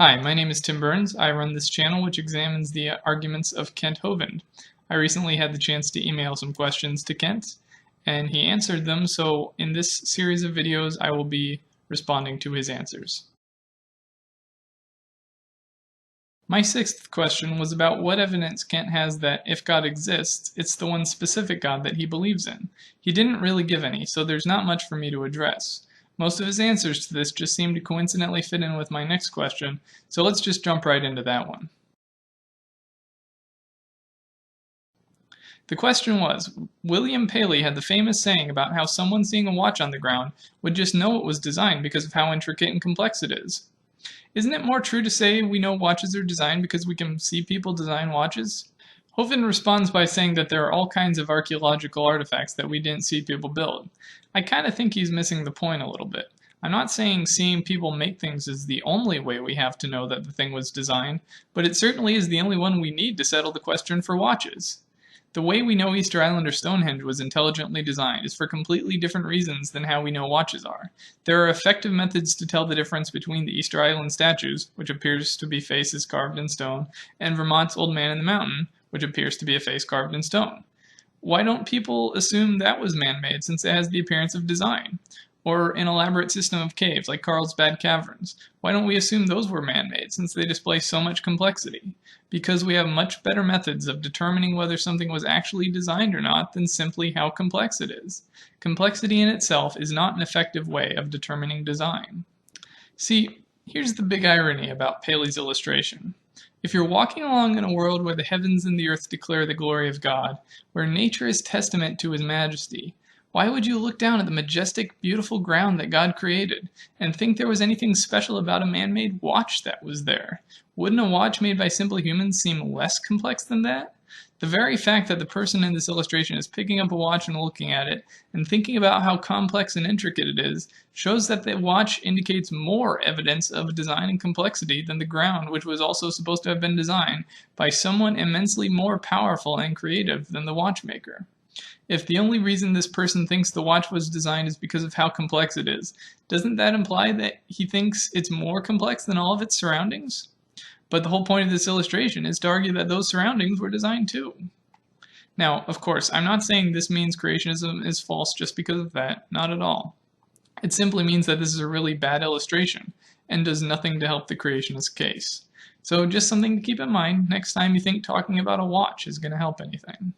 Hi, my name is Tim Burns. I run this channel which examines the arguments of Kent Hovind. I recently had the chance to email some questions to Kent, and he answered them, so in this series of videos I will be responding to his answers. My sixth question was about what evidence Kent has that if God exists, it's the one specific God that he believes in. He didn't really give any, so there's not much for me to address. Most of his answers to this just seem to coincidentally fit in with my next question, so let's just jump right into that one. The question was, William Paley had the famous saying about how someone seeing a watch on the ground would just know it was designed because of how intricate and complex it is. Isn't it more true to say we know watches are designed because we can see people design watches? Hovind responds by saying that there are all kinds of archaeological artifacts that we didn't see people build. I kind of think he's missing the point a little bit. I'm not saying seeing people make things is the only way we have to know that the thing was designed, but it certainly is the only one we need to settle the question for watches. The way we know Easter Island or Stonehenge was intelligently designed is for completely different reasons than how we know watches are. There are effective methods to tell the difference between the Easter Island statues, which appears to be faces carved in stone, and Vermont's Old Man in the Mountain, which appears to be a face carved in stone. Why don't people assume that was man-made since it has the appearance of design? Or an elaborate system of caves like Carlsbad Caverns. Why don't we assume those were man-made since they display so much complexity? Because we have much better methods of determining whether something was actually designed or not than simply how complex it is. Complexity in itself is not an effective way of determining design. See, here's the big irony about Paley's illustration. If you're walking along in a world where the heavens and the earth declare the glory of God, where nature is testament to his majesty, why would you look down at the majestic, beautiful ground that God created and think there was anything special about a man-made watch that was there? Wouldn't a watch made by simple humans seem less complex than that? The very fact that the person in this illustration is picking up a watch and looking at it and thinking about how complex and intricate it is shows that the watch indicates more evidence of design and complexity than the ground, which was also supposed to have been designed by someone immensely more powerful and creative than the watchmaker. If the only reason this person thinks the watch was designed is because of how complex it is, doesn't that imply that he thinks it's more complex than all of its surroundings? But the whole point of this illustration is to argue that those surroundings were designed too. Now, of course, I'm not saying this means creationism is false just because of that, not at all. It simply means that this is a really bad illustration and does nothing to help the creationist case. So just something to keep in mind next time you think talking about a watch is going to help anything.